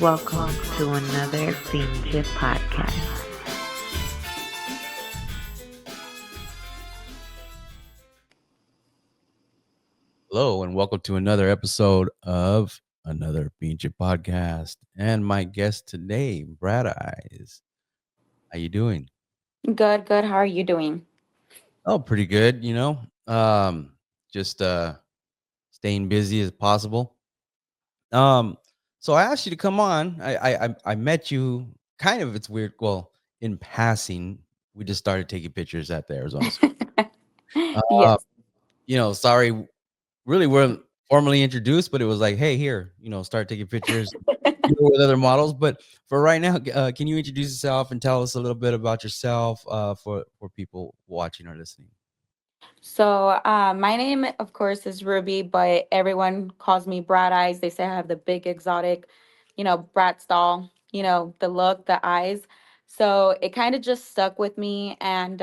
Welcome to another Pinche podcast. Hello, and welcome to another episode of another Pinche podcast. And my guest today, Brat Eyez. How you doing? Good, good. How are you doing? Oh, pretty good. Just staying busy as possible. Um, so I asked you to come on. I met you. Kind of, it's weird. Well, in passing, we just started taking pictures at the Arizona. Uh, Yes. sorry, really weren't formally introduced, but it was like, hey, here, start taking pictures with other models. But for right now, can you introduce yourself and tell us a little bit about yourself for people watching or listening? My name, of course, is Ruby, but everyone calls me Brat Eyes. They say I have the big exotic, brat doll, the look, the eyes. So it kind of just stuck with me. And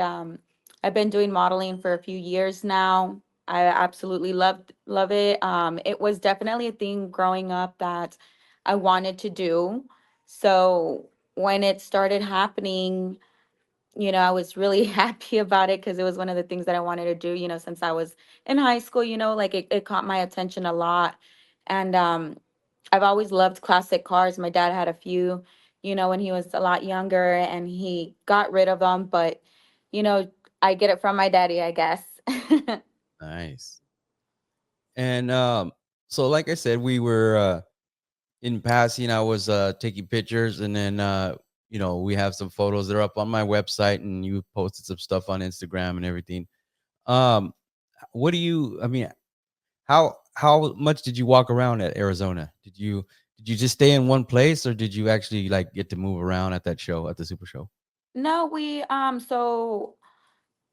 I've been doing modeling for a few years now. I absolutely love it. It was definitely a thing growing up that I wanted to do. So when it started happening, I was really happy about it because it was one of the things that I wanted to do, since I was in high school, like it caught my attention a lot. And I've always loved classic cars. My dad had a few, when he was a lot younger and he got rid of them, but, you know, I get it from my daddy, I guess. Nice. And so, like I said, we were in passing. I was taking pictures, and then we have some photos that are up on my website, and you posted some stuff on Instagram and everything. Um, what do you? I mean, how much did you walk around at Arizona? Did you just stay in one place, or did you actually like get to move around at that show, at the Super Show? No, so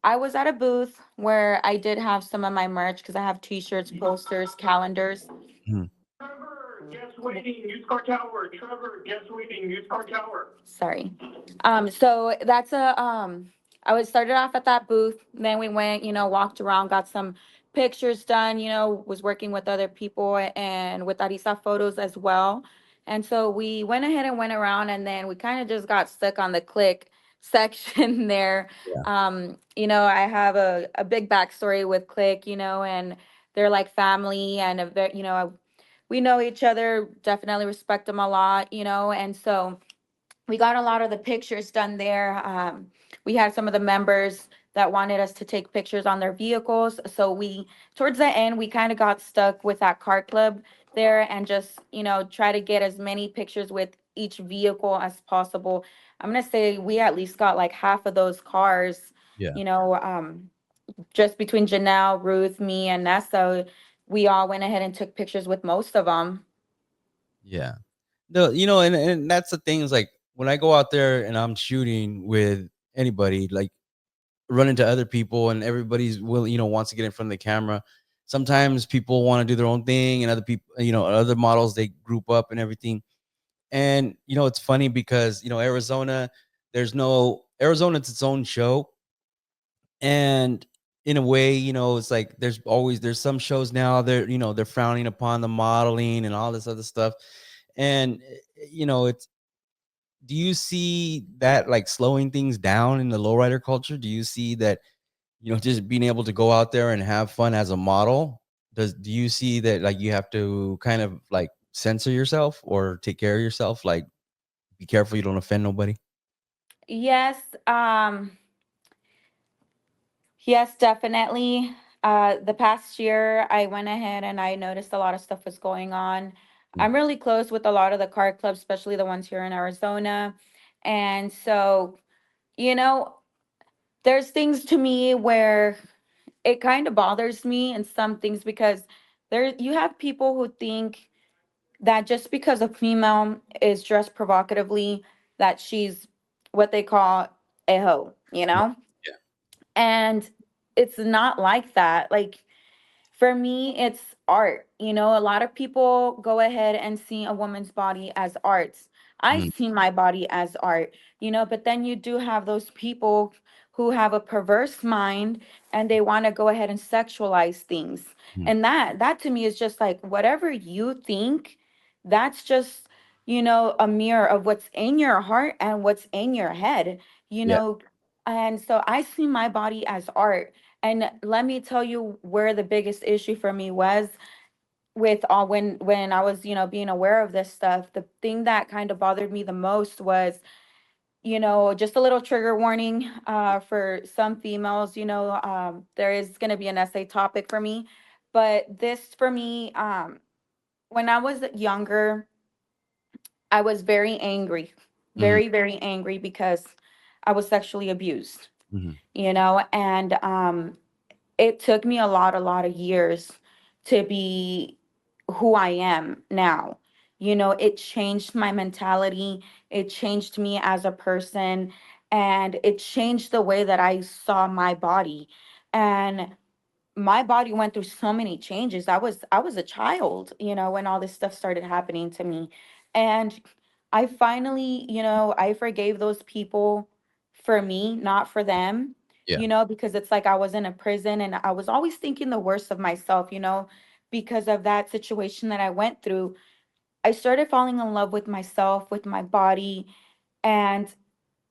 I was at a booth where I did have some of my merch because I have t-shirts, posters, calendars. Mhm. Trevor, guest waiting, used car tower. Trevor, guest waiting, used car tower. Sorry. So that's a I was started off at that booth, then we went, walked around, got some pictures done, was working with other people and with Arisa photos as well. And so we went ahead and went around and then we kind of just got stuck on the click section there. Yeah. I have a big backstory with Click, and they're like family and we know each other, definitely respect them a lot, and so we got a lot of the pictures done there. We had some of the members that wanted us to take pictures on their vehicles. So towards the end, we kind of got stuck with that car club there and just, try to get as many pictures with each vehicle as possible. I'm going to say we at least got like half of those cars, Yeah. you know, um, just between Janelle, Ruth, me, and Nessa. We all went ahead and took pictures with most of them. Yeah. No, and that's the thing is like when I go out there and I'm shooting with anybody, like run into other people and everybody's will wants to get in front of the camera. Sometimes people want to do their own thing, and other people, other models, they group up and everything. And it's funny because Arizona, there's no Arizona, it's its own show. And in a way, it's like there's some shows now, they're frowning upon the modeling and all this other stuff. And it's, do you see that like slowing things down in the lowrider culture? Do you see that, just being able to go out there and have fun as a model? Do you see that like you have to kind of like censor yourself or take care of yourself? Like be careful you don't offend nobody. Yes, yes, definitely. The past year, I went ahead and I noticed a lot of stuff was going on. Mm. I'm really close with a lot of the car clubs, especially the ones here in Arizona. And so, you know, there's things to me where it kind of bothers me and some things because there you have people who think that just because a female is dressed provocatively, that she's what they call a hoe, Yeah. And it's not like that. Like for me, it's art. A lot of people go ahead and see a woman's body as art. I Mm, see my body as art, but then you do have those people who have a perverse mind and they want to go ahead and sexualize things. mm, And that to me is just like whatever you think, that's just a mirror of what's in your heart and what's in your head, you Yeah. know. And so I see my body as art. And let me tell you where the biggest issue for me was with all when I was, being aware of this stuff. The thing that kind of bothered me the most was, just a little trigger warning for some females. There is going to be an essay topic for me, but this for me, when I was younger, I was very angry, Mhm, very, very angry because I was sexually abused, mhm, and it took me a lot of years to be who I am now. It changed my mentality, it changed me as a person, and it changed the way that I saw my body. And my body went through so many changes. I was a child, when all this stuff started happening to me. And I finally, I forgave those people for me, not for them, yeah, because it's like I was in a prison and I was always thinking the worst of myself, because of that situation that I went through. I started falling in love with myself, with my body, and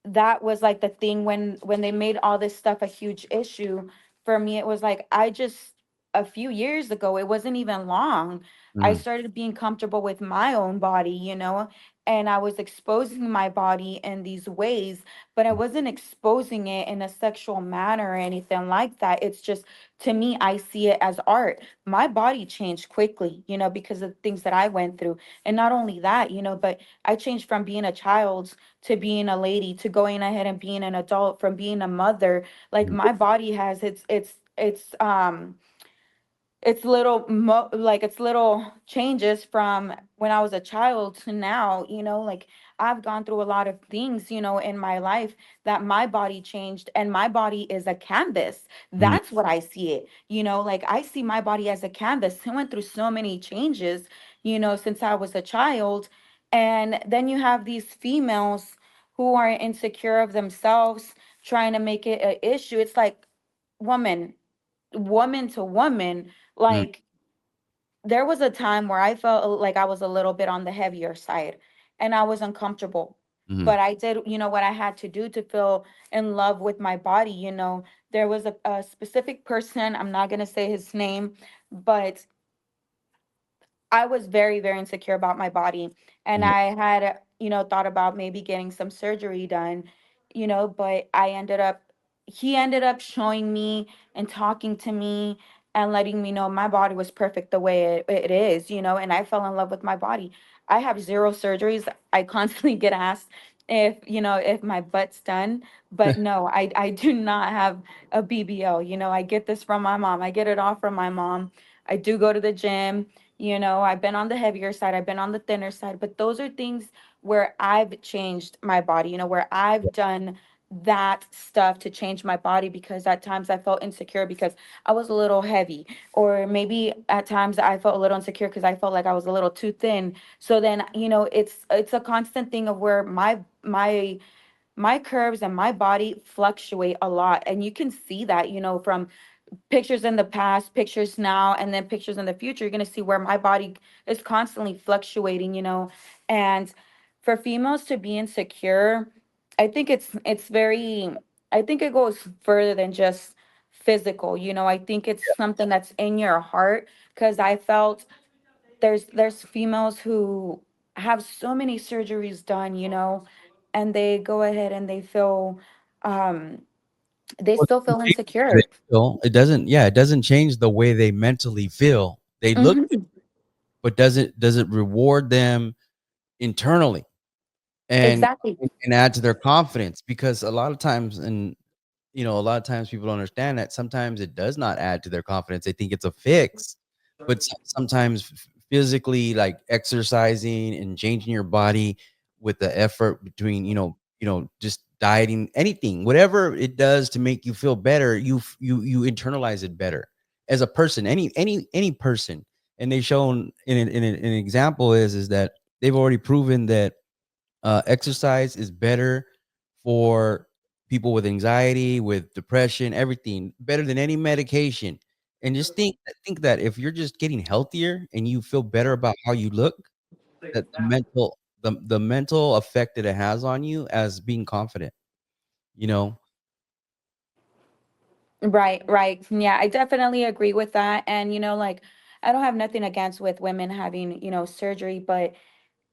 that was like the thing when they made all this stuff a huge issue. For me, it was like I just, a few years ago, it wasn't even long, I mhm, started being comfortable with my own body, and I was exposing my body in these ways, but I mhm, wasn't exposing it in a sexual manner or anything like that. It's just, to me, I see it as art. My body changed quickly, because of things that I went through. And not only that, but I changed from being a child to being a lady, to going ahead and being an adult, from being a mother. Like, mhm, my body has it's little changes from when I was a child to now, like I've gone through a lot of things, in my life, that my body changed, and my body is a canvas. mhm, That's what I see it, like I see my body as a canvas. I went through so many changes, since I was a child. And then you have these females who are insecure of themselves, trying to make it an issue. It's like, woman, woman to woman, mhm, like, there was a time where I felt like I was a little bit on the heavier side and I was uncomfortable. mhm. But I did, what I had to do to feel in love with my body. There was a specific person, I'm not going to say his name, but I was very, very insecure about my body. And Yeah, I had, thought about maybe getting some surgery done, but he ended up showing me and talking to me and letting me know my body was perfect the way it is, and I fell in love with my body. I have zero surgeries. I constantly get asked if my butt's done, but no, I do not have a BBL. I get this from my mom. I get it all from my mom. I do go to the gym. I've been on the heavier side, I've been on the thinner side, but those are things where I've changed my body, where yeah, I've done that stuff to change my body, because at times I felt insecure because I was a little heavy, or maybe at times I felt a little insecure because I felt like I was a little too thin. So then, it's a constant thing of where my curves and my body fluctuate a lot. And you can see that, from pictures in the past, pictures now, and then pictures in the future. You're going to see where my body is constantly fluctuating, and for females to be insecure, I think I think it goes further than just physical. I think it's something that's in your heart, because I felt there's females who have so many surgeries done, and they go ahead and um they Well, still it feel doesn't change the way insecure. they feel. It doesn't, yeah, it doesn't change the way they mentally feel. They look, Hmm. but does it reward them internally and Exactly. and add to their confidence? Because a lot of times, and a lot of times people don't understand that sometimes it does not add to their confidence. They think it's a fix, but sometimes physically, like exercising and changing your body with the effort between, just dieting, anything, whatever it does to make you feel better, you internalize it better as a person, any person. And they've shown an example is that they've already proven that exercise is better for people with anxiety, with depression, everything better than any medication. And just think that if you're just getting healthier and you feel better about how you look, that the mental effect that it has on you as being confident, you know. Right, right. Yeah, I definitely agree with that. And, like, I don't have nothing against with women having, surgery, but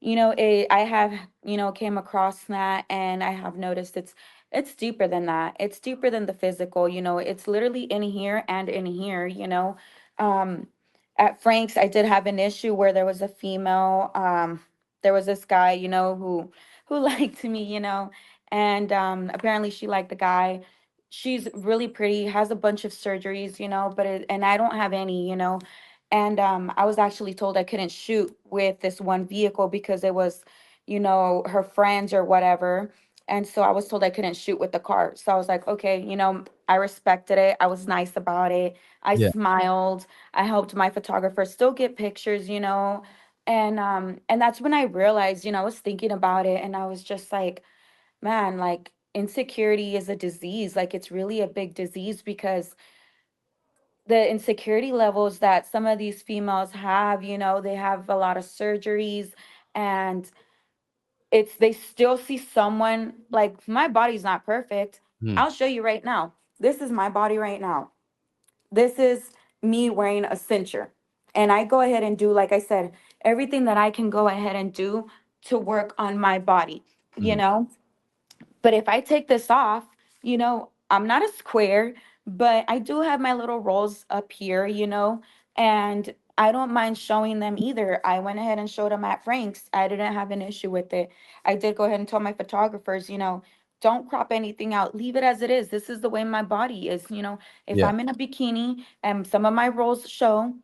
I have, came across that, and I have noticed it's deeper than that. It's deeper than the physical, it's literally in here and in here, Um, at Frank's, I did have an issue where there was a female, there was this guy, who liked me, and apparently she liked the guy. She's really pretty, has a bunch of surgeries, and I don't have any, and I was actually told I couldn't shoot with this one vehicle because it was, her friends or whatever. And so I was told I couldn't shoot with the car. So I was like, okay, I respected it. I was nice about it. I Yeah. smiled. I helped my photographer still get pictures, and that's when I realized, I was thinking about it, and I was just like, man, like, insecurity is a disease. Like, it's really a big disease because the insecurity levels that some of these females have, they have a lot of surgeries, and they still see someone like, my body's not perfect. Mhm. I'll show you right now. This is my body right now. This is me wearing a cincher. And I go ahead and do, like I said, everything that I can go ahead and do to work on my body, you Mhm. know? But if I take this off, I'm not a square, but I do have my little rolls up here, and I don't mind showing them either. I went ahead and showed them at Frank's. I didn't have an issue with it. I did go ahead and tell my photographers, don't crop anything out. Leave it as it is. This is the way my body is, If Yeah. I'm in a bikini and some of my rolls show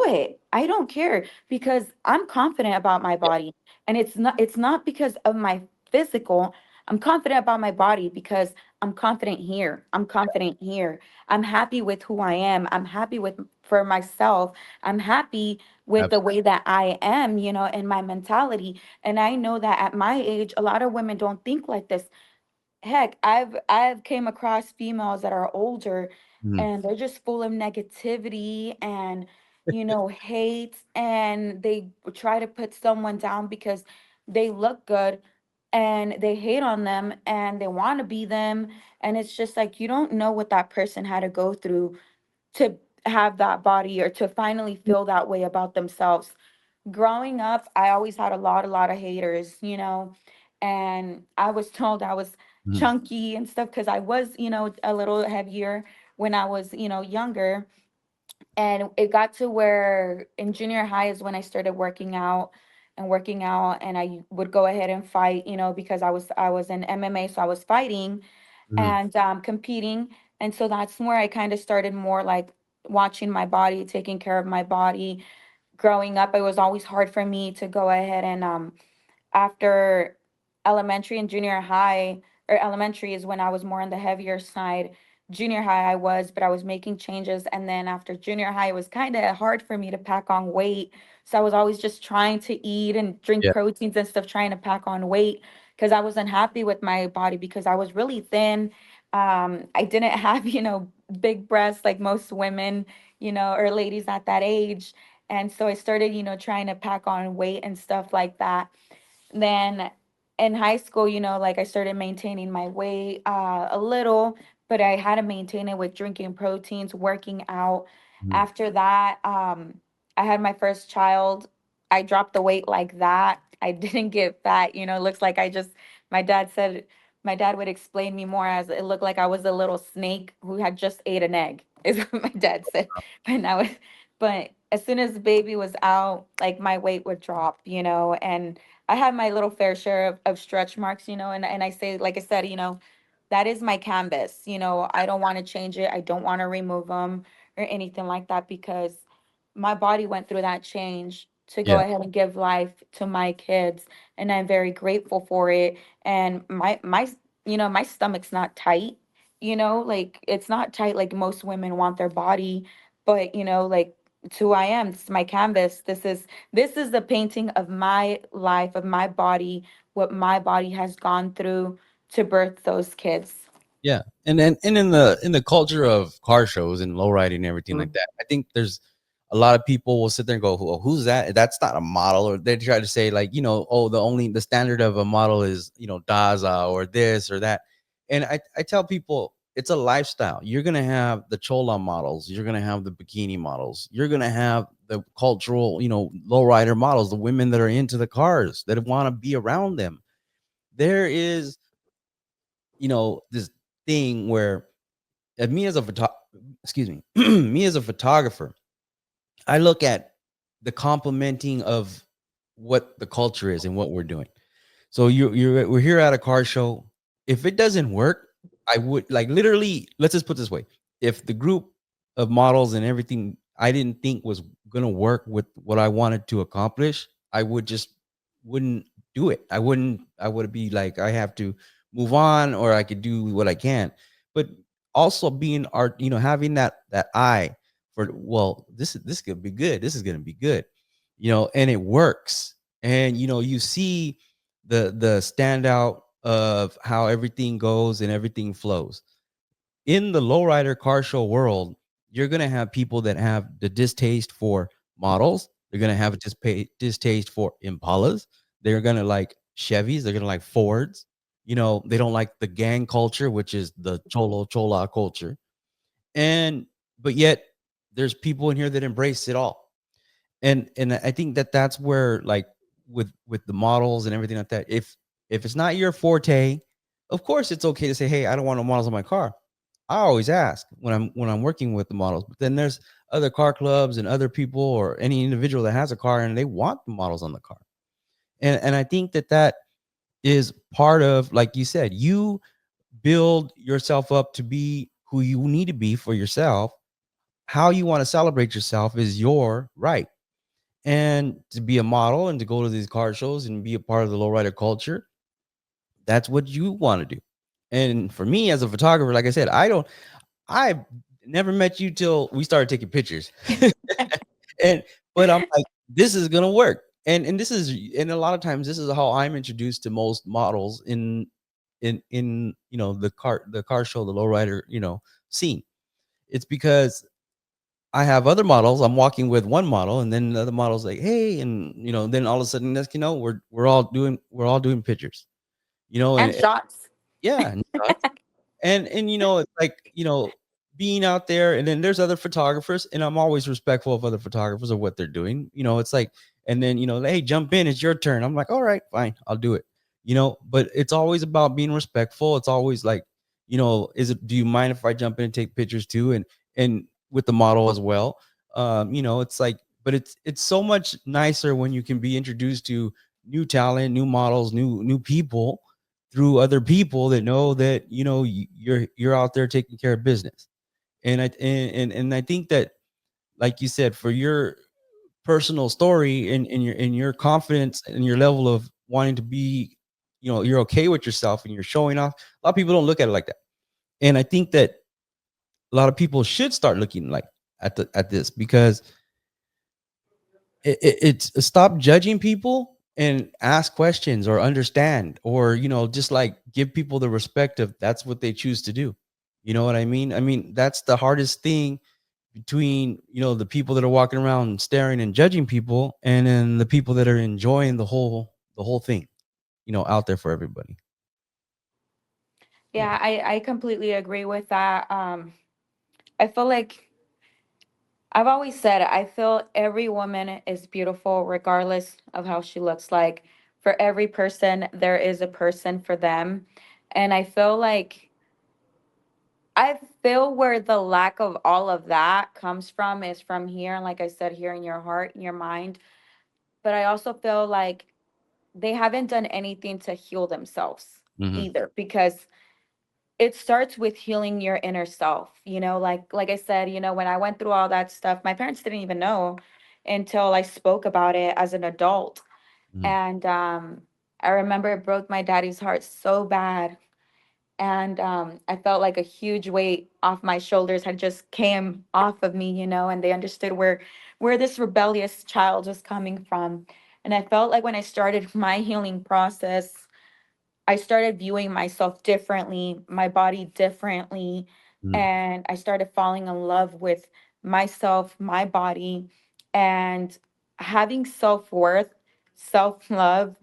it. I don't care because I'm confident about my Yeah. body. And it's not because of my physical. I'm confident about my body because I'm confident here. I'm confident here. I'm happy with who I am. I'm happy with for myself. I'm happy with the way that I am, and my mentality. And I know that at my age, a lot of women don't think like this. Heck, I've came across females that are older, Mhm. and they're just full of negativity and, hate, and they try to put someone down because they look good, and they hate on them, and they want to be them. And it's just like, you don't know what that person had to go through to have that body, or to finally feel that way about themselves. Growing up, I always had a lot of haters, and I was told I was Mhm. chunky and stuff because I was, a little heavier when I was, younger. And it got to where in junior high is when I started working out, and I would go ahead and fight, because I was in MMA, so I was fighting Mhm. and competing. And so that's where I kind of started more like watching my body, taking care of my body. Growing up, it was always hard for me to go ahead and after elementary and junior high, or elementary is when I was more on the heavier side. Junior high, but I was making changes. And then after junior high, it was kind of hard for me to pack on weight. So I was always just trying to eat and drink Yeah. proteins and stuff, trying to pack on weight because I wasn't happy with my body because I was really thin. I didn't have, big breasts like most women, or ladies at that age. And so I started, trying to pack on weight and stuff like that. Then in high school, like I started maintaining my weight a little, but I had to maintain it with drinking proteins, working out. Mhm. After that, I had my first child. I dropped the weight like that. I didn't get fat, it looks like my dad said, my dad would explain me more as it looked like I was a little snake who had just ate an egg, is what my dad said. But now, but as soon as the baby was out, like my weight would drop, and I have my little fair share of stretch marks, and I say, like I said, that is my canvas. I don't want to change it. I don't want to remove them or anything like that because my body went through that change to go Yeah. ahead and give life to my kids, and I'm very grateful for it. And my stomach's not tight, like it's not tight like most women want their body, but like it's who I am. This is my canvas. This is the painting of my life, of my body, what my body has gone through to birth those kids. Yeah. And in the culture of car shows and low riding and everything like that, I think there's a lot of people will sit there and go, well, who's that? That's not a model. Or they try to say, like, oh, the standard of a model is, Daza or this or that. And I tell people it's a lifestyle. You're gonna have the chola models, you're gonna have the bikini models, you're gonna have the cultural, lowrider models, the women that are into the cars that want to be around them. There is, this thing where, me as a excuse me, me as a photographer, I look at the complementing of what the culture is and what we're doing. So we're here at a car show. If it doesn't work, I would, like, literally, let's just put it this way. If the group of models and everything I didn't think was gonna work with what I wanted to accomplish, I would just wouldn't do it. I would be like, I have to move on, or I could do what I can. But also being art, having that eye for, well, this could be good. This is gonna be good, and it works. And you see the standout of how everything goes and everything flows in the lowrider car show world. You're gonna have people that have the distaste for models. They're gonna have a distaste for Impalas. They're gonna like Chevys. They're gonna like Fords. They don't like the gang culture, which is the cholo chola culture. And but yet there's people in here that embrace it all. And I think that's where, like, with the models and everything like that, if it's not your forte, of course it's okay to say, hey, I don't want no models on my car. I always ask when I'm working with the models. But then there's other car clubs and other people or any individual that has a car and they want the models on the car. And I think that is part of, like you said, you build yourself up to be who you need to be for yourself. How you want to celebrate yourself is your right. And to be a model and to go to these car shows and be a part of the lowrider culture, that's what you want to do. And for me as a photographer, like I said, I never met you till we started taking pictures. and but I'm like, this is gonna work. And a lot of times this is how I'm introduced to most models in the car show, the lowrider, scene. It's because I have other models. I'm walking with one model, and then the other model's like, "Hey," and then all of a sudden, next, we're all doing pictures, And and shots. yeah, and shots. And it's like, being out there, and then there's other photographers, and I'm always respectful of other photographers or what they're doing. It's like, and then hey, jump in, it's your turn. I'm like, all right, fine, I'll do it. But it's always about being respectful. It's always like, do you mind if I jump in and take pictures too? And with the model as well. It's like, but it's so much nicer when you can be introduced to new talent, new models, new people through other people that know that you're out there taking care of business. And I think that, like you said, for your personal story and your confidence and your level of wanting to be, you're okay with yourself and you're showing off. A lot of people don't look at it like that. And I think that a lot of people should start looking like at this, because it's stop judging people and ask questions or understand, or just like give people the respect of that's what they choose to do. You know what I mean? I mean, that's the hardest thing between the people that are walking around staring and judging people, and then the people that are enjoying the whole thing, out there for everybody. Yeah. Yeah, I completely agree with that. I feel like I've always said I feel every woman is beautiful regardless of how she looks like. For every person, there is a person for them. And I feel where the lack of all of that comes from is from here. And like I said, here in your heart, in your mind. But I also feel like they haven't done anything to heal themselves Hmm. either, because it starts with healing your inner self. Like I said, when I went through all that stuff, my parents didn't even know until I spoke about it as an adult. Hmm. And I remember it broke my daddy's heart so bad. And I felt like a huge weight off my shoulders had just came off of me, and they understood where this rebellious child was coming from. And I felt like when I started my healing process, I started viewing myself differently, my body differently, Hmm. and I started falling in love with myself, my body, and having self-worth, self-love,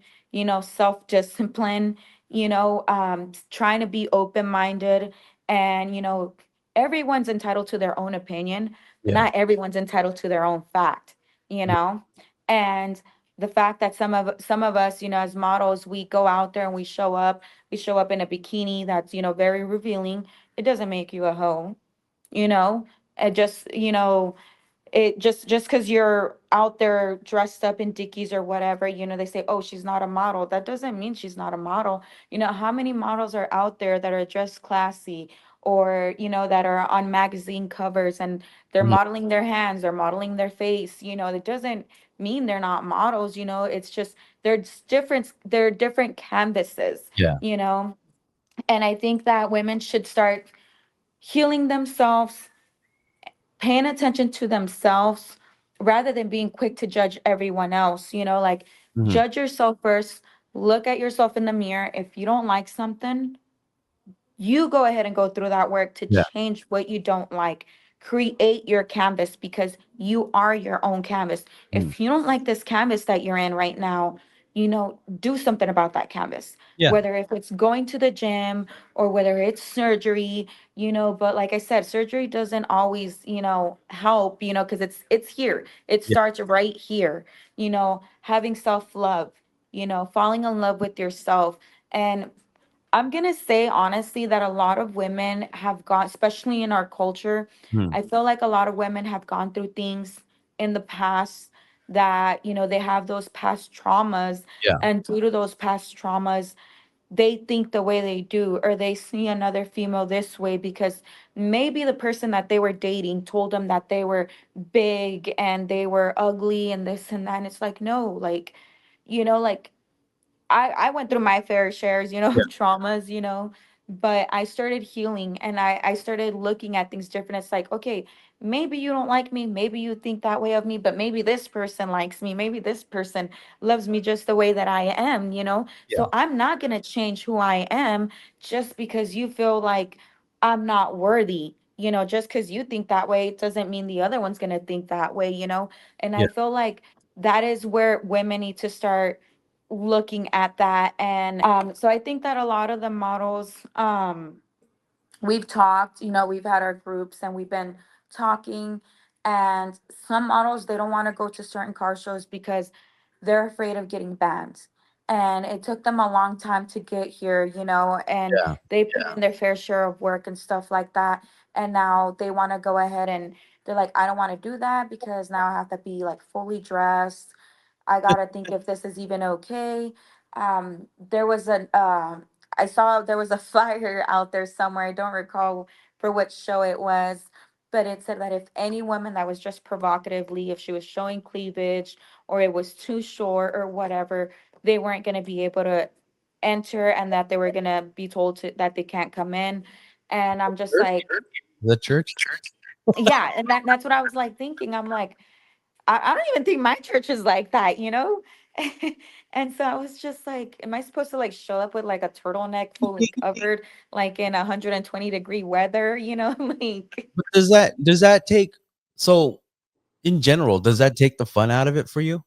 self-discipline, trying to be open-minded, and everyone's entitled to their own opinion, but Yeah. not everyone's entitled to their own fact, you Yeah. know? And the fact that some of us, as models, we go out there and we show up in a bikini that's, very revealing. It doesn't make you a hoe, you know? It just, it just because you're out there dressed up in dickies or whatever, they say, oh, she's not a model. That doesn't mean she's not a model. How many models are out there that are dressed classy, or that are on magazine covers, and they're Mhm. modeling their hands, they're modeling their face. It doesn't mean they're not models. It's just they're different canvases, Yeah. you know and I think that women should start healing themselves, paying attention to themselves, rather than being quick to judge everyone else. Like, Mhm. judge yourself first, look at yourself in the mirror. If you don't like something, you go ahead and go through that work to Yeah. change what you don't like. Create your canvas, because you are your own canvas. Mhm. If you don't like this canvas that you're in right now, do something about that canvas. Yeah. Whether if it's going to the gym, or whether it's surgery, but like I said, surgery doesn't always, help, because it's here. It Yeah. starts right here. Having self-love, falling in love with yourself. And I'm gonna say honestly that a lot of women have gone, especially in our culture, Mhm. I feel like a lot of women have gone through things in the past that, they have those past traumas. Yeah. And due to those past traumas, they think the way they do, or they see another female this way, because maybe the person that they were dating told them that they were big and they were ugly and this and that. And it's like, no, like, I went through my fair shares, Yeah. of traumas, but I started healing, and I started looking at things different. It's like, okay, maybe you don't like me, maybe you think that way of me, but maybe this person likes me, maybe this person loves me just the way that I am. Yeah. So I'm not gonna change who I am just because you feel like I'm not worthy. Just because you think that way doesn't mean the other one's gonna think that way. And Yeah. I feel like that is where women need to start looking at that. And so I think that a lot of the models, we've talked, we've had our groups and we've been talking, and some models, they don't want to go to certain car shows because they're afraid of getting banned. And it took them a long time to get here, and Yeah. they put in their fair share of work and stuff like that. And now they want to go ahead and they're like, I don't want to do that because now I have to be like fully dressed. I gotta think if this is even okay. There was I saw there was a flyer out there somewhere. I don't recall for which show it was, but it said that if any woman that was just provocatively, if she was showing cleavage or it was too short or whatever, they weren't gonna be able to enter, and that they were gonna be told that they can't come in. And I'm just Church? like, The church? yeah, and that's what I was like thinking. I'm like, I don't even think my church is like that. And so I was just like, am I supposed to like show up with like a turtleneck fully covered, like in 120-degree weather, like, But does that take so in general, does that take the fun out of it for you?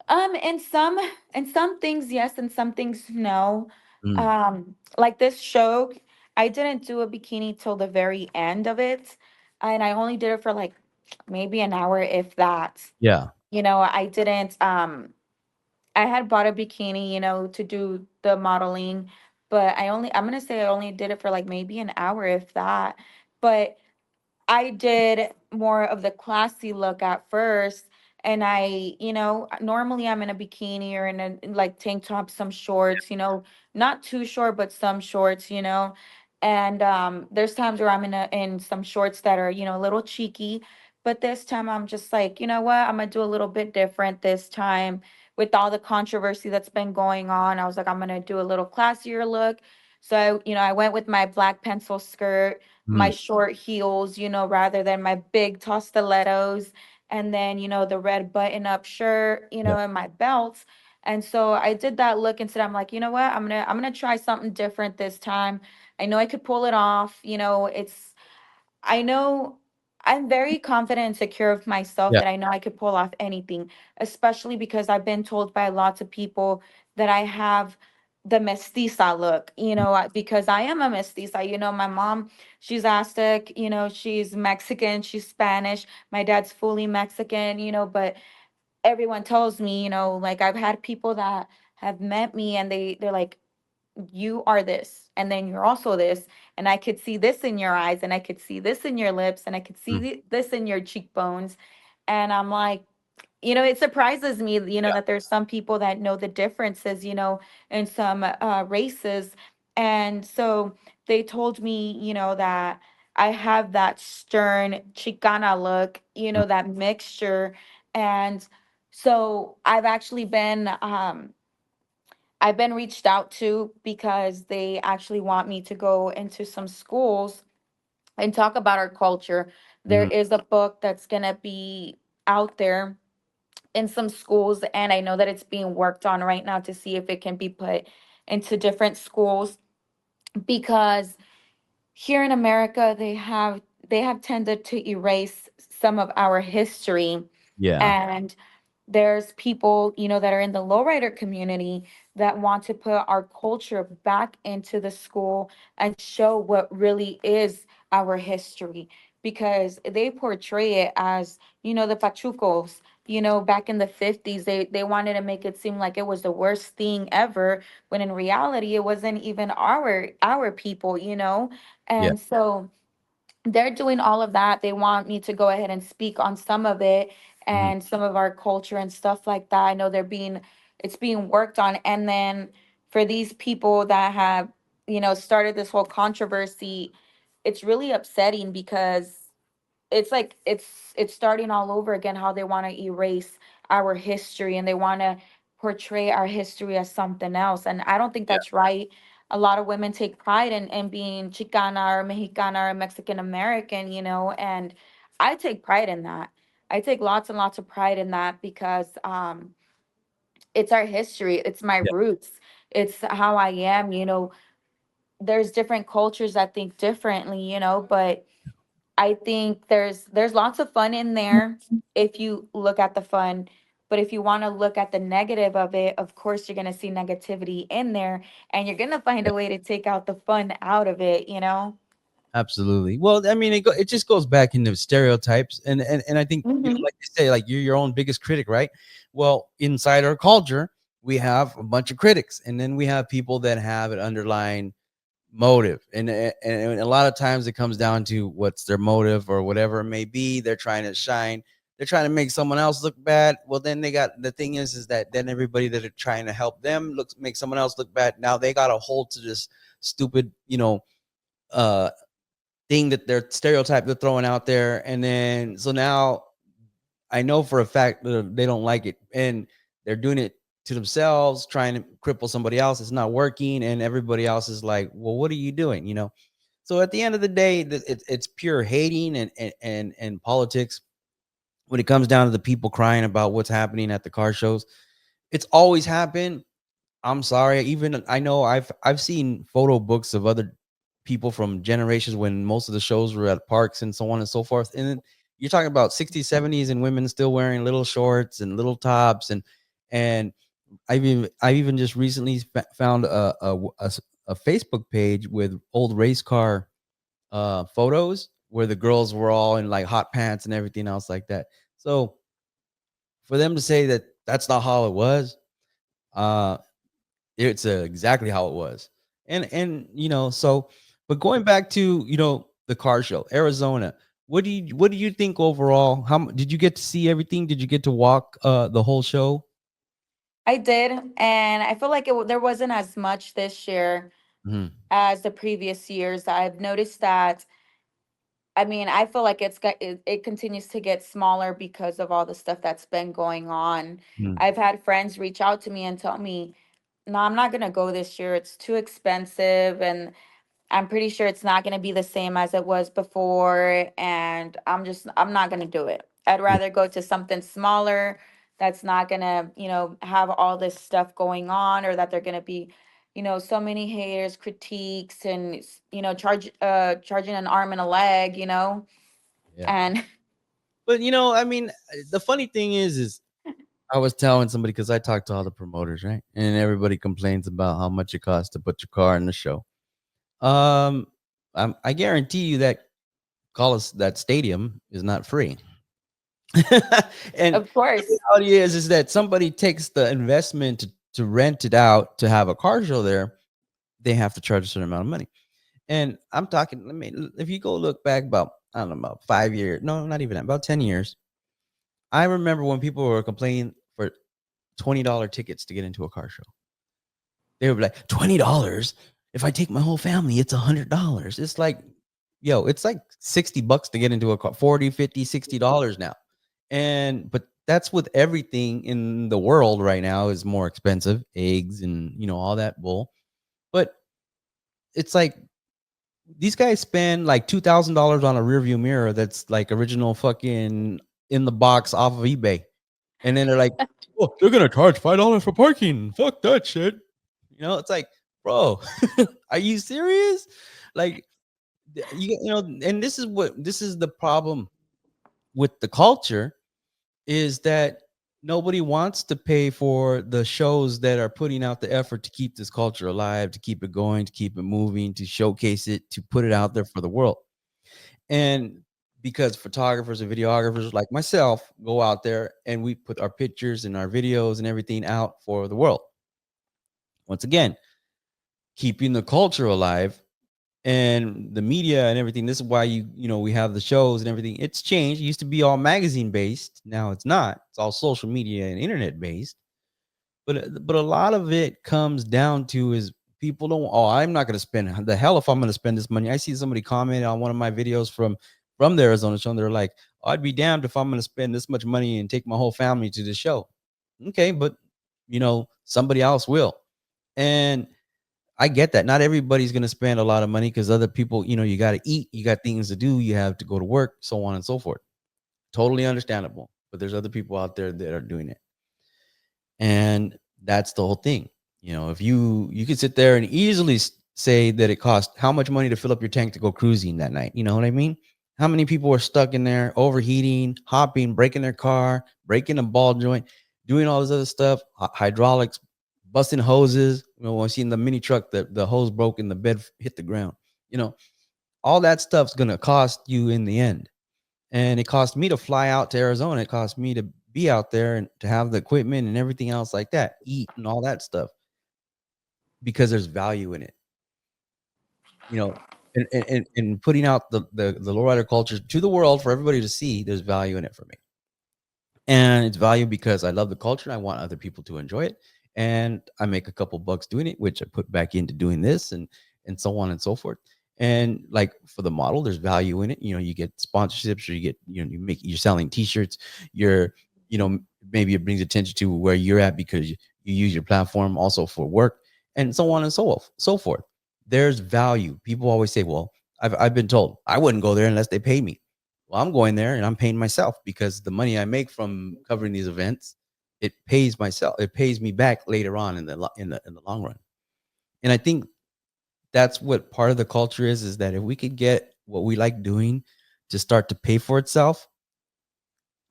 in some things, yes, and some things, no. Mm. Like this show, I didn't do a bikini till the very end of it, and I only did it for like maybe an hour, if that. Yeah. I didn't, I had bought a bikini, to do the modeling, but I'm gonna say I only did it for like maybe an hour, if that. But I did more of the classy look at first. And normally I'm in a bikini or in like tank top, some shorts, not too short, but some shorts. And there's times where I'm in some shorts that are, a little cheeky. But this time I'm just like, you know what? I'm gonna do a little bit different this time with all the controversy that's been going on. I was like, I'm gonna do a little classier look. So I went with my black pencil skirt, my Mm. short heels, rather than my big tall stilettos, and then, the red button up shirt, Yeah. and my belts. And so I did that look instead. I'm like, you know what? I'm gonna try something different this time. I know I could pull it off. I know I'm very confident and secure of myself Yeah. that I know I could pull off anything, especially because I've been told by lots of people that I have the mestiza look, because I am a mestiza. My mom, she's Aztec, she's Mexican, she's Spanish. My dad's fully Mexican, but everyone tells me, like I've had people that have met me and they're like, you are this and then you're also this, and I could see this in your eyes and I could see this in your lips and I could see Mm. this in your cheekbones. And I'm like, it surprises me, Yeah. that there's some people that know the differences, in some races. And so they told me, that I have that stern Chicana look, Mm. that mixture. And so I've been reached out to because they actually want me to go into some schools and talk about our culture. There Mhm. is a book that's going to be out there in some schools, and I know that it's being worked on right now to see if it can be put into different schools, because here in America they have tended to erase some of our history. Yeah. And there's people, that are in the lowrider community that want to put our culture back into the school and show what really is our history, because they portray it as, the pachucos, back in the 50s. They wanted to make it seem like it was the worst thing ever, when in reality it wasn't even our people, Yeah. and so they're doing all of that. They want me to go ahead and speak on some of it Mhm. and some of our culture and stuff like that. I know it's being worked on. And then for these people that have, started this whole controversy, it's really upsetting because it's like it's starting all over again, how they want to erase our history and they want to portray our history as something else, and I don't think Yeah. that's right. A lot of women take pride in being Chicana or Mexicana or Mexican American, and I take pride in that. I take lots and lots of pride in that because it's our history, it's my Yeah. roots, it's how I am. There's different cultures that think differently, but I think there's lots of fun in there if you look at the fun. But if you want to look at the negative of it, of course you're gonna see negativity in there, and you're gonna find Yeah. a way to take out the fun out of it. Absolutely. Well, I mean, it just goes back into stereotypes, and I think, Hmm. like you say, like you're your own biggest critic, right? Well, inside our culture, we have a bunch of critics, and then we have people that have an underlying motive, and a lot of times it comes down to what's their motive or whatever it may be. They're trying to shine. They're trying to make someone else look bad. Well, then they got the thing is that then everybody that are trying to help them looks make someone else look bad. Now they got a hold to this stupid, uh thing that they're stereotype they're throwing out there, and then so now I know for a fact that they don't like it, and they're doing it to themselves, trying to cripple somebody else. It's not working, and everybody else is like, "Well, what are you doing?" So at the end of the day, it's pure hating and politics. When it comes down to the people crying about what's happening at the car shows, it's always happened. I'm sorry. Even I know I've seen photo books of other people from generations when most of the shows were at parks and so on and so forth. And then you're talking about 60s, 70s and women still wearing little shorts and little tops, and I've even just recently found a Facebook page with old race car photos where the girls were all in like hot pants and everything else like that. So for them to say that that's not how it was, uh it's exactly how it was. So but going back to, the car show, Arizona, what do you think overall? Did you get to see everything? Did you get to walk the whole show? I did, and I feel like there wasn't as much this year Mhm. as the previous years. I've noticed that. I mean, I feel like it continues to get smaller because of all the stuff that's been going on. Mhm. I've had friends reach out to me and tell me, "No, I'm not gonna go this year. It's too expensive, and I'm pretty sure it's not gonna be the same as it was before, and I'm not gonna do it. I'd Yeah. rather go to something smaller that's not gonna, have all this stuff going on, or that they're gonna be, so many haters, critiques, and charging an arm and a leg. Yeah. And But I mean, the funny thing is I was telling somebody because I talked to all the promoters, right? And everybody complains about how much it costs to put your car in the show. Um, I guarantee you that that stadium is not free. And of the course, reality is that somebody takes the investment to rent it out to have a car show there. They have to charge a certain amount of money. And I'm talking, I mean, if you go look back about, I don't know, about 5 years, no, not even that, about 10 years. I remember when people were complaining for $20 tickets to get into a car show. They would be like, $20? If I take my whole family, it's $100. It's like, yo, it's like $60 to get into a car, 40, 50, $60 now. But that's with everything in the world right now is more expensive, eggs and, all that bull. But it's like these guys spend like $2,000 on a rear view mirror that's like original fucking in the box off of eBay. And then they're like, oh, they're gonna charge $5 for parking. Fuck that shit. It's like, bro, are you serious? Like, and this is the problem with the culture is that nobody wants to pay for the shows that are putting out the effort to keep this culture alive, to keep it going, to keep it moving, to showcase it, to put it out there for the world. And because photographers and videographers like myself go out there and we put our pictures and our videos and everything out for the world. Once again, keeping the culture alive and the media and everything. This is why we have the shows and everything. It's changed. It used to be all magazine based. Now it's not. It's all social media and internet based. But a lot of it comes down to is people don't. Oh, I'm not going to spend the hell if I'm going to spend this money. I see somebody comment on one of my videos from the Arizona show. And they're like, oh, I'd be damned if I'm going to spend this much money and take my whole family to the show. Okay, but somebody else will. And I get that. Not everybody's going to spend a lot of money because other people, you got to eat, you got things to do, you have to go to work, so on and so forth. Totally understandable. But there's other people out there that are doing it. And that's the whole thing. If you could sit there and easily say that it costs how much money to fill up your tank to go cruising that night. You know what I mean? How many people are stuck in there overheating, hopping, breaking their car, breaking a ball joint, doing all this other stuff, hydraulics, busting hoses. When I seen the mini truck, the hose broke and the bed hit the ground. All that stuff's gonna cost you in the end. And it cost me to fly out to Arizona. It cost me to be out there and to have the equipment and everything else like that, eat and all that stuff, because there's value in it. And putting out the lowrider culture to the world for everybody to see, there's value in it for me. And it's value because I love the culture. I want other people to enjoy it. And I make a couple bucks doing it, which I put back into doing this and so on and so forth. And like for the model, there's value in it. You get sponsorships, or you get, you're selling t-shirts. You're, maybe it brings attention to where you're at because you use your platform also for work and so on and so forth. There's value. People always say, well, I've been told I wouldn't go there unless they pay me. Well, I'm going there and I'm paying myself because the money I make from covering these events, it pays myself. It pays me back later on in the long run. And I think that's what part of the culture is that if we could get what we like doing to start to pay for itself,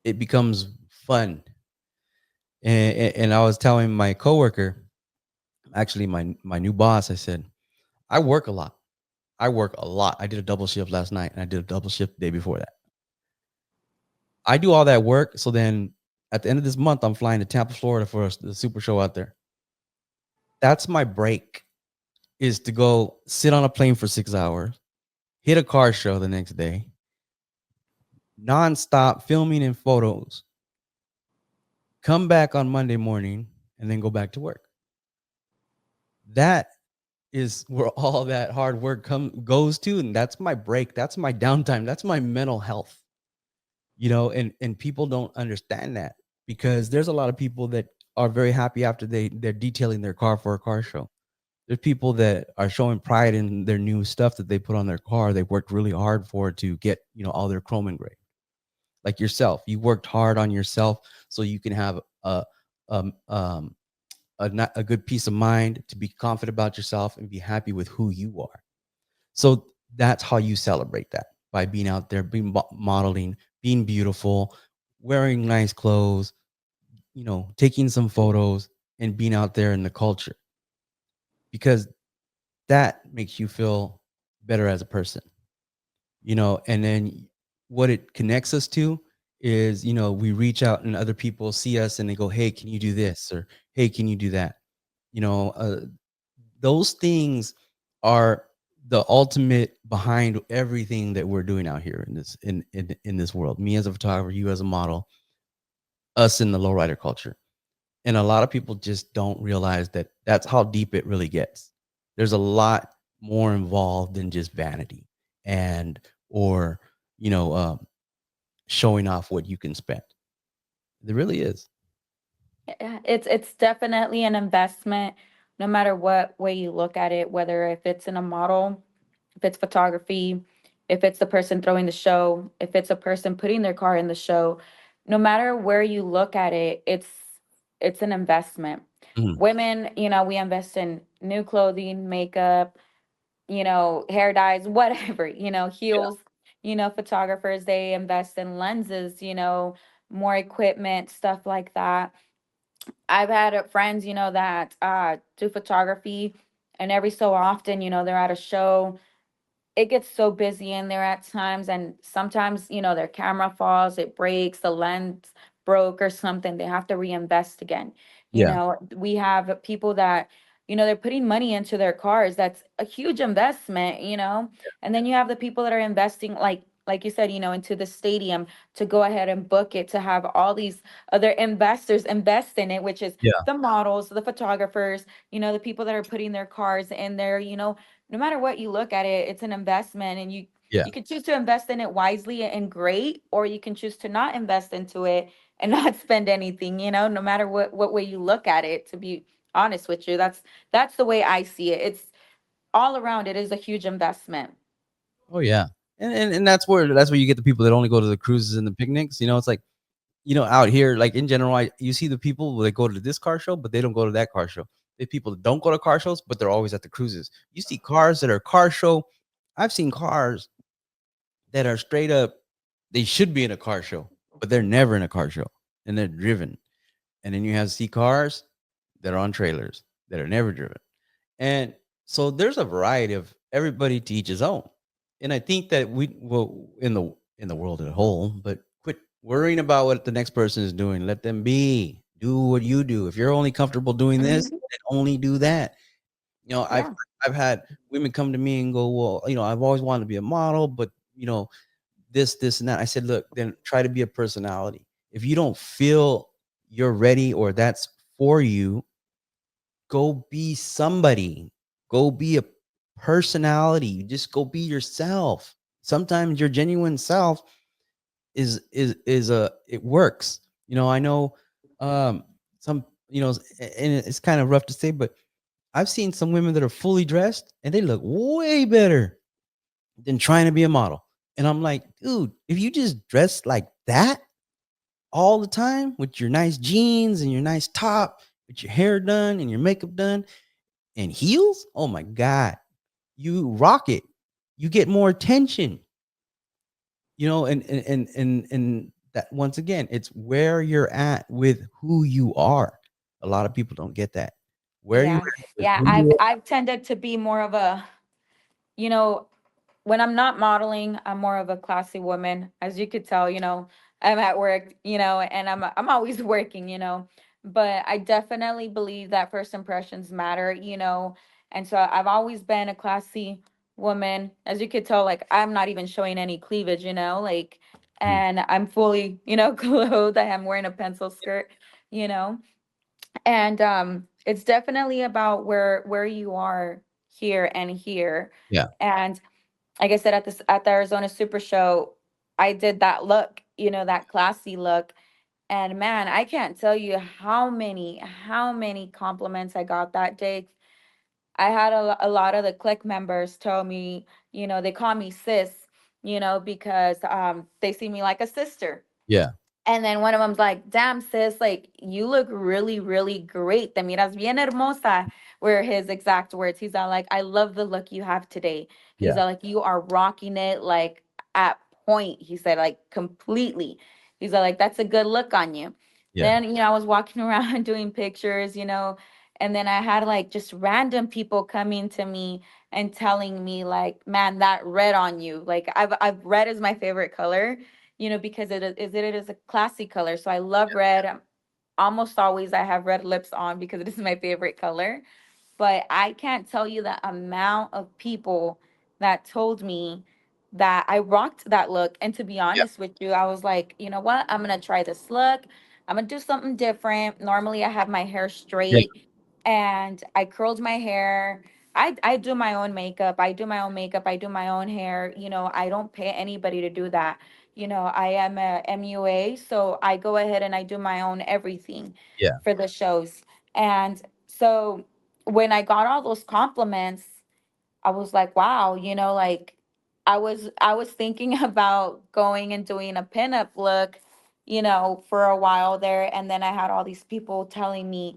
it becomes fun. And I was telling my coworker, actually my new boss, I said, I work a lot. I work a lot. I did a double shift last night and I did a double shift the day before that. I do all that work. So then at the end of this month, I'm flying to Tampa, Florida for the super show out there. That's my break, is to go sit on a plane for 6 hours, hit a car show the next day, nonstop filming and photos, come back on Monday morning, and then go back to work. That is where all that hard work goes to. And that's my break. That's my downtime. That's my mental health. And people don't understand that, because there's a lot of people that are very happy after they're detailing their car for a car show. There's people that are showing pride in their new stuff that they put on their car. They worked really hard for it to get, all their chrome engraved. Like yourself, you worked hard on yourself so you can have a good peace of mind, to be confident about yourself and be happy with who you are. So that's how you celebrate that. by being out there, being modeling, being beautiful, wearing nice clothes, taking some photos and being out there in the culture, because that makes you feel better as a person, and then what it connects us to is, we reach out and other people see us and they go, hey, can you do this? Or, hey, can you do that? You know, uh, those things are the ultimate behind everything that we're doing out here in this world. Me as a photographer, you as a model, us in the lowrider culture. And a lot of people just don't realize that that's how deep it really gets. There's a lot more involved than just vanity and or you know showing off what you can spend. There really is. Yeah, it's definitely an investment, no matter what way you look at it, whether if it's in a model, if it's photography, if it's the person throwing the show, if it's a person putting their car in the show, no matter where you look at it, it's an investment. Mhm. Women, we invest in new clothing, makeup, hair dyes, whatever, Yeah. heels, photographers, they invest in lenses, more equipment, stuff like that. I've had friends, that do photography, and every so often, they're at a show, it gets so busy in there at times, and sometimes their camera falls, it breaks, the lens broke or something, they have to reinvest again. Yeah. We have people that they're putting money into their cars, that's a huge investment, and then you have the people that are investing, like you said, into the stadium, to go ahead and book it, to have all these other investors invest in it, which is Yeah. the models, the photographers, the people that are putting their cars in there, no matter what you look at it, it's an investment, and Yeah. you can choose to invest in it wisely and great, or you can choose to not invest into it and not spend anything, no matter what way you look at it, to be honest with you. That's the way I see it. It's all around, it is a huge investment. Oh yeah. And that's where you get the people that only go to the cruises and the picnics. It's like, out here, like in general, you see the people that go to this car show, but they don't go to that car show. The people that don't go to car shows, but they're always at the cruises. You see cars that are car show. I've seen cars that are straight up, they should be in a car show, but they're never in a car show and they're driven. And then you have see cars that are on trailers that are never driven. And so there's a variety of everybody to each his own. And I think that we will in the world as a whole, but quit worrying about what the next person is doing. Let them be. Do what you do. If you're only comfortable doing this, Mhm. then only do that. I've Yeah. I've had women come to me and go, well, I've always wanted to be a model, but this and that. I said, look, then try to be a personality. If you don't feel you're ready or that's for you, go be somebody. Go be a personality. Just go be yourself. Sometimes your genuine self is a it works. I know some and it's kind of rough to say, but I've seen some women that are fully dressed and they look way better than trying to be a model. And I'm like, dude, if you just dress like that all the time with your nice jeans and your nice top, with your hair done and your makeup done and heels, oh my God, you rock it. You get more attention, and that once again, it's where you're at with who you are. A lot of people don't get that. Where you Yeah. at with Yeah, who I've you are. I've tended to be more of a, you know when I'm not modeling, I'm more of a classy woman. As you could tell, I'm at work, and I'm always working, But I definitely believe that first impressions matter, And so I've always been a classy woman. As you could tell, like I'm not even showing any cleavage, like, Mhm. and I'm fully, clothed. I am wearing a pencil skirt, you know. And it's definitely about where you are here and here. Yeah. And like I said, at the Arizona Super Show, I did that look, that classy look. And man, I can't tell you how many compliments I got that day. I had a lot of the click members tell me, they call me sis, because they see me like a sister. Yeah. And then one of them's like, damn, sis, like, you look really, really great. Te miras bien hermosa, were his exact words. He's all like, I love the look you have today. He's Yeah. all like, you are rocking it. Like, at point. He said, like, completely. He's like, that's a good look on you. Yeah. Then, I was walking around doing pictures, and then I had like just random people coming to me and telling me like, man, that red on you. Like I've red is my favorite color, because it is a classy color. So I love red. Almost always I have red lips on because it is my favorite color. But I can't tell you the amount of people that told me that I rocked that look. And to be Yeah. honest with you, I was like, you know what? I'm going to try this look. I'm going to do something different. Normally, I have my hair Yeah. straight and I curled my hair. I do my own makeup. I do my own makeup. I do my own hair. I don't pay anybody to do that. I am a MUA, so I go ahead and I do my own everything Yeah. for the shows. And so when I got all those compliments, I was like, wow, like I was thinking about going and doing a pinup look, for a while there. And then I had all these people telling me,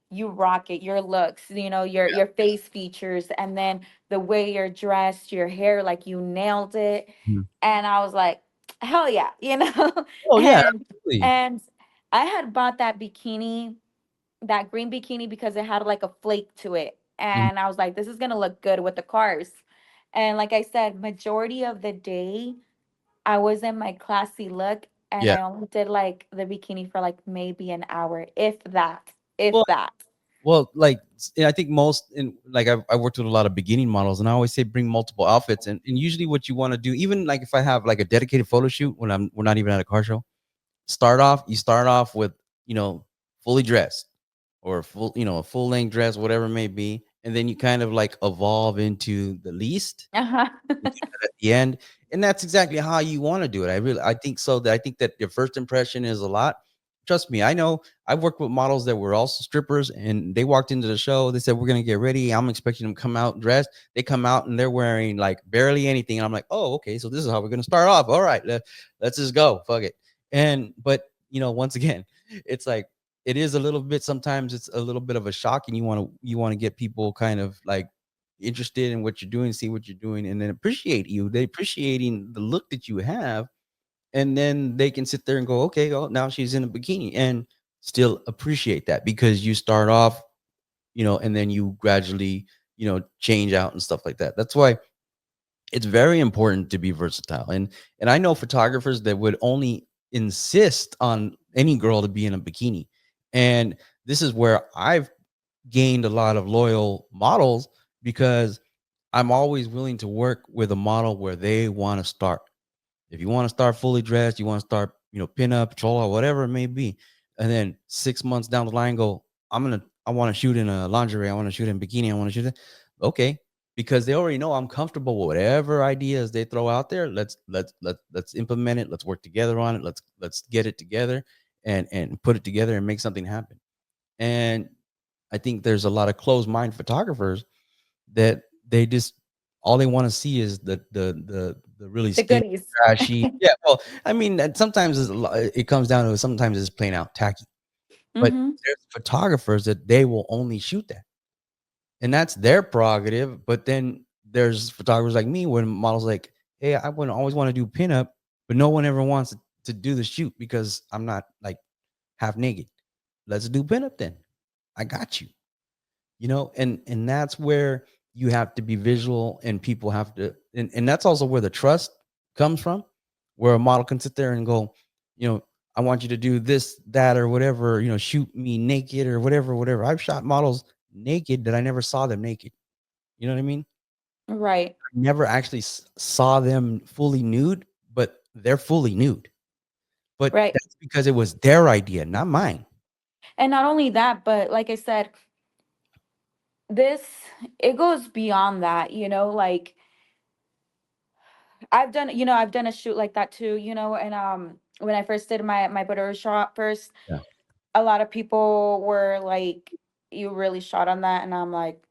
you rock it, your looks, your face features, and then the way you're dressed, your hair, like you nailed it. Mhm. And I was like, hell yeah, Oh yeah, and absolutely. and I had bought that green bikini because it had like a flake to it. Mhm. And I was like, this is gonna look good with the cars. And like I said, majority of the day I was in my classy look and Yeah. I only did like the bikini for like maybe an hour, if that. If Well, that. like I think most in like I worked with a lot of beginning models, and I always say bring multiple outfits. And usually what you want to do, even like if I have like a dedicated photo shoot when we're not even at a car show, you start off with, fully dressed or full, a full length dress, whatever it may be, and then you kind of like evolve into the least Uh-huh. at the end. And that's exactly how you want to do it. I think so. That I think that your first impression is a lot. Trust me, I know. I've worked with models that were also strippers, and they walked into the show. They said, "We're gonna get ready." I'm expecting them to come out dressed. They come out and they're wearing like barely anything. And I'm like, "Oh, okay. So this is how we're gonna start off. All right, let's just go. Fuck it." And but once again, it's like it is a little bit. Sometimes it's a little bit of a shock, and you want to get people kind of like interested in what you're doing, see what you're doing, and then appreciate you. They appreciating the look that you have, and then they can sit there and go, okay, oh, now she's in a bikini, and still appreciate that because you start off, and then you gradually, change out and stuff like that. That's why it's very important to be versatile. And I know photographers that would only insist on any girl to be in a bikini, and this is where I've gained a lot of loyal models because I'm always willing to work with a model where they want to start. If you want to start fully dressed, you want to start, pin up, patrol, or whatever it may be, and then 6 months down the line, I want to shoot in a lingerie, I want to shoot in bikini, I want to shoot it. Okay, because they already know I'm comfortable with whatever ideas they throw out there. Let's implement it. Let's work together on it. Let's get it together and put it together and make something happen. And I think there's a lot of closed mind photographers that they just all they want to see is the really The skinny, goodies. trashy. Yeah, well, I mean, that sometimes it comes down to sometimes it's plain out tacky. But Mm-hmm. there's photographers that they will only shoot that, and that's their prerogative. But then there's photographers like me when models like, hey, I would always want to do pinup, but no one ever wants to do the shoot because I'm not like half naked. Let's do pinup then. I got you. And that's where you have to be visual and people have to and that's also where the trust comes from, where a model can sit there and go, you know I want you to do this, that, or whatever, shoot me naked or whatever. I've shot models naked that I never saw them naked. You know what I mean? Right. I never actually saw them fully nude, but they're fully nude. But Right. that's because it was their idea, not mine. And not only that, but like I said, this it goes beyond that, like I've done a shoot like that too, and when I first did my butter shot first, Yeah. a lot of people were like, you really shot on that, and I'm like,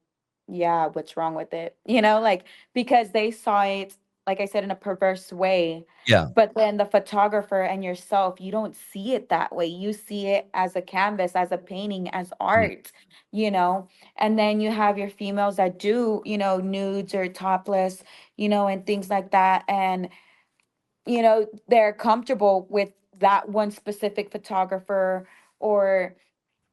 yeah, what's wrong with it, like, because they saw it, like I said, in a perverse way. Yeah. But then the photographer and yourself, you don't see it that way. You see it as a canvas, as a painting, as Mm. art, you know and then you have your females that do, nudes or topless, and things like that. And they're comfortable with that one specific photographer, or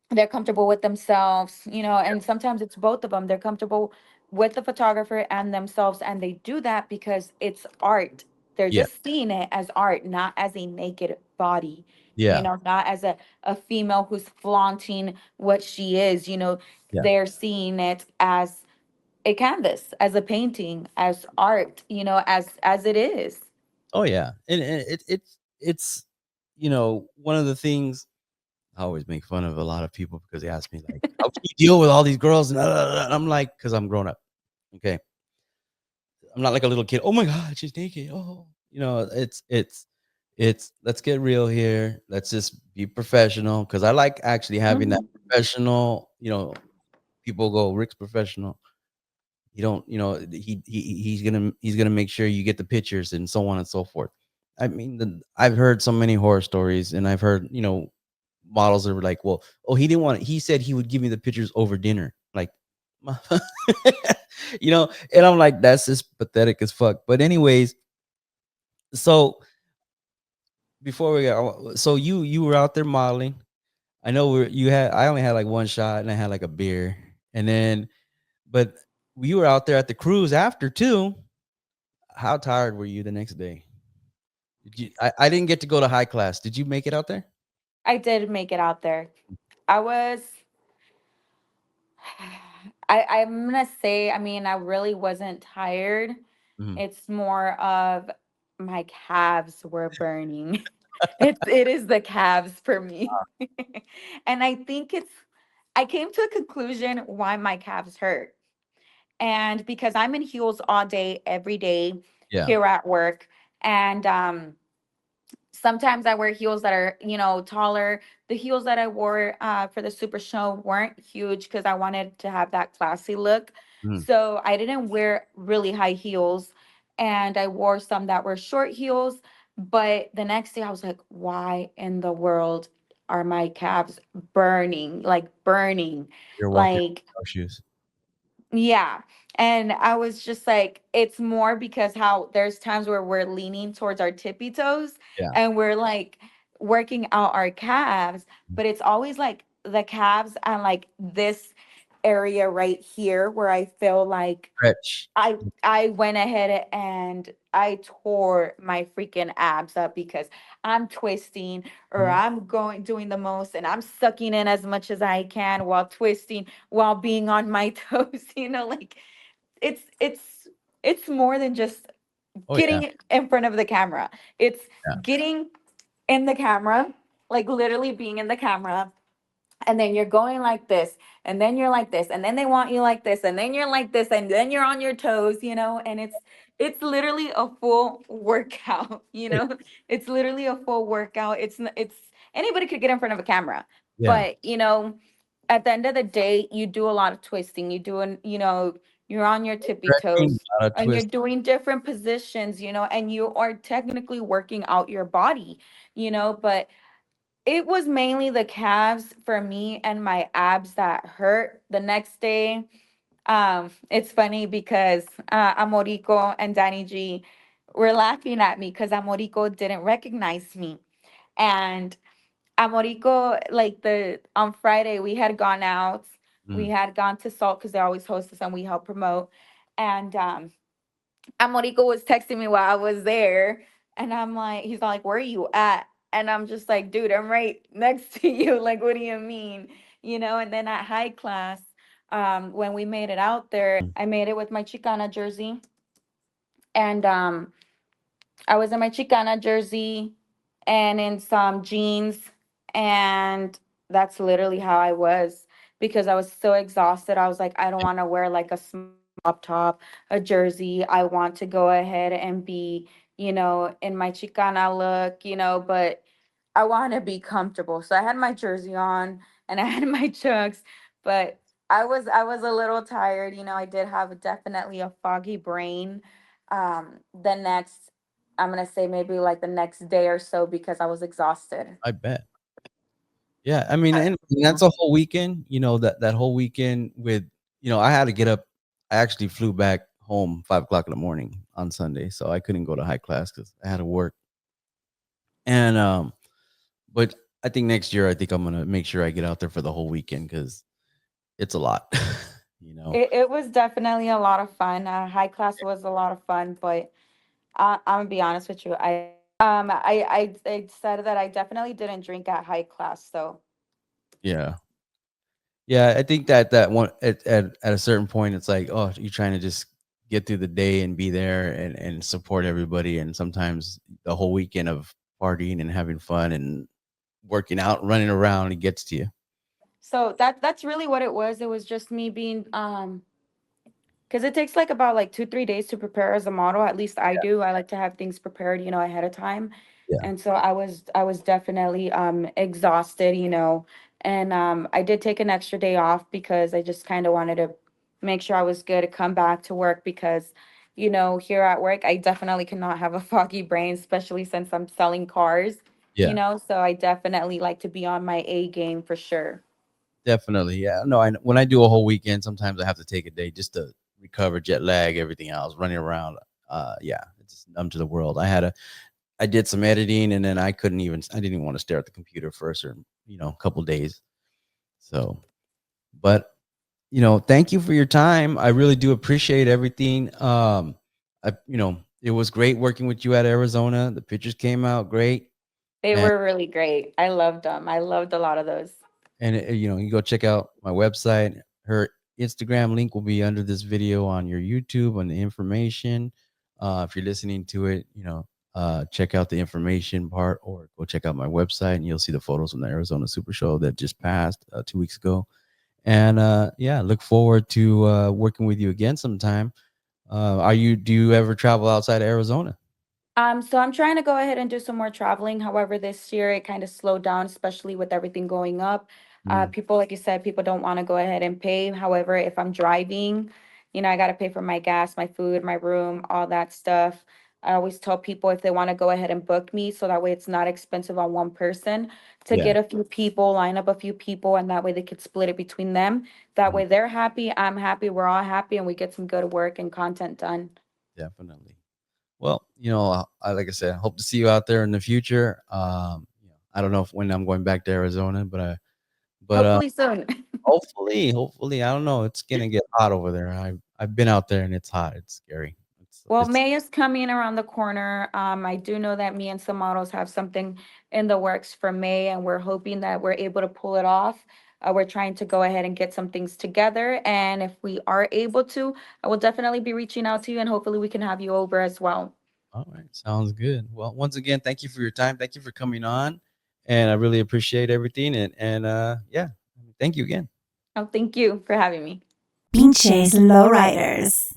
they're comfortable with themselves, and sometimes it's both of them. They're comfortable with the photographer and themselves, and they do that because it's art. They're Yeah. just seeing it as art, not as a naked body, Yeah. not as a female who's flaunting what she is. Yeah. They're seeing it as a canvas, as a painting, as art, as it is. Oh yeah. And it's one of the things I always make fun of a lot of people because they ask me like, "How can you deal with all these girls?" And I'm like, "Cause I'm grown up." Okay. I'm not like a little kid. Oh my god, she's naked. Oh, it's let's get real here. Let's just be professional because I like actually having that Mhm. professional, people go, Rick's professional. You don't, he's gonna make sure you get the pictures and so on and so forth. I mean, I've heard so many horror stories, and I've heard, models are like, well, oh, he didn't want it. He said he would give me the pictures over dinner. Like, and I'm like, that's just pathetic as fuck. But anyways, so before we go, so you were out there modeling. I know I only had like one shot and I had like a beer. And then but you were out there at the cruise after too. How tired were you the next day? I didn't get to go to high class. Did you make it out there? I did make it out there. I was I'm gonna say, I mean, I really wasn't tired. Mhm. It's more of my calves were burning. It is the calves for me. And I came to a conclusion why my calves hurt. And because I'm in heels all day, every day Yeah. here at work. And sometimes I wear heels that are, taller. The heels that I wore for the super show weren't huge because I wanted to have that classy look. Mhm. So I didn't wear really high heels, and I wore some that were short heels. But the next day I was like, why in the world are my calves burning? Like burning. You're walking Like, in shoes. yeah. And I was just like, it's more because how there's times where we're leaning towards our tippy toes Yeah. and we're like working out our calves, but it's always like the calves and like this area right here where I feel like Stretch. I went ahead and I tore my freaking abs up because I'm twisting, or Mhm. I'm going doing the most, and I'm sucking in as much as I can while twisting, while being on my toes, like it's it's more than just Oh yeah. getting in front of the camera. It's Yeah. getting in the camera, like literally being in the camera, and then you're going like this, and then you're like this, and then they want you like this, and then you're like this, and then you're on your toes, and it's literally a full workout. It's literally a full workout. It's anybody could get in front of a camera, Yeah. but at the end of the day, you do a lot of twisting. You do, and you're on your tippy Stretching, toes, a lot of and you're twist. doing different positions, and you are technically working out your body, but it was mainly the calves for me and my abs that hurt the next day. It's funny because Amorico and Danny G were laughing at me because Amorico didn't recognize me. And Amorico, like the on Friday, we had gone out. We Mm. had gone to Salt because they always host us and we help promote. And Amorico was texting me while I was there, and I'm like, he's like, "Where are you at?" And I'm just like, "Dude, I'm right next to you." Like, what do you mean? And then at high class, when we made it out there, I made it with my Chicana jersey, and I was in my Chicana jersey and in some jeans, and that's literally how I was because I was so exhausted. I was like, I don't want to wear like a small top, a jersey. I want to go ahead and be, in my Chicana look, but I want to be comfortable. So I had my jersey on and I had my chucks, but I was a little tired. I did have definitely a foggy brain. The next, I'm gonna say maybe like the next day or so because I was exhausted. I bet. Yeah, I mean, and that's a whole weekend, that whole weekend with I had to get up. I actually flew back home 5 o'clock in the morning on Sunday, so I couldn't go to high class because I had to work. And but I think next year I think I'm gonna make sure I get out there for the whole weekend because it's a lot. you know. It was definitely a lot of fun. High class was a lot of fun, but I'm gonna be honest with you. I said that I definitely didn't drink at high class, so Yeah. Yeah, I think that that one at a certain point, it's like, oh, you're trying to just get through the day and be there and support everybody, and sometimes the whole weekend of partying and having fun and working out, running around, it gets to you. that's really what it was. It was just me being because it takes like about like 2 3 days to prepare as a model. At least I do. I like to have things prepared, ahead of time. Yeah, And so I was definitely exhausted, and I did take an extra day off because I just kind of wanted to make sure I was good to come back to work because here at work I definitely cannot have a foggy brain, especially since I'm selling cars, yeah, so I definitely like to be on my A game for sure. definitely. Yeah, no, when I do a whole weekend, sometimes I have to take a day just to recover jet lag, everything else, running around. Yeah, it's just numb to the world. I did some editing, and then I didn't even want to stare at the computer for a certain, couple days. So, but thank you for your time. I really do appreciate everything. It was great working with you at Arizona. The pictures came out great, They and were really great. I loved them. I loved a lot of those. you go check out my website. Her Instagram link will be under this video on your YouTube on the information. If you're listening to it, check out the information part, or go check out my website, and you'll see the photos from the Arizona Super Show that just passed 2 weeks ago. And yeah, look forward to working with you again sometime. Do you ever travel outside of Arizona? So I'm trying to go ahead and do some more traveling. However, this year it kind of slowed down, especially with everything going up. Mm, People, like you said, people don't want to go ahead and pay. However, if I'm driving, I got to pay for my gas, my food, my room, all that stuff. I always tell people if they want to go ahead and book me, so that way it's not expensive on one person, to yeah. get a few people, line up a few people, and that way they could split it between them. That Mhm. way they're happy, I'm happy, we're all happy, and we get some good work and content done. Definitely. Well, like I said, I hope to see you out there in the future. I don't know when I'm going back to Arizona, but Hopefully soon. hopefully, I don't know. It's gonna get hot over there. I've been out there and it's hot. It's scary. Well, It's May is coming around the corner. I do know that me and some models have something in the works for May, and we're hoping that we're able to pull it off. We're trying to go ahead and get some things together, and if we are able to, I will definitely be reaching out to you, and hopefully we can have you over as well. all right. Sounds good. Well, once again, thank you for your time. Thank you for coming on, and I really appreciate everything. And yeah, thank you again. Oh, thank you for having me. Pinche's Lowriders.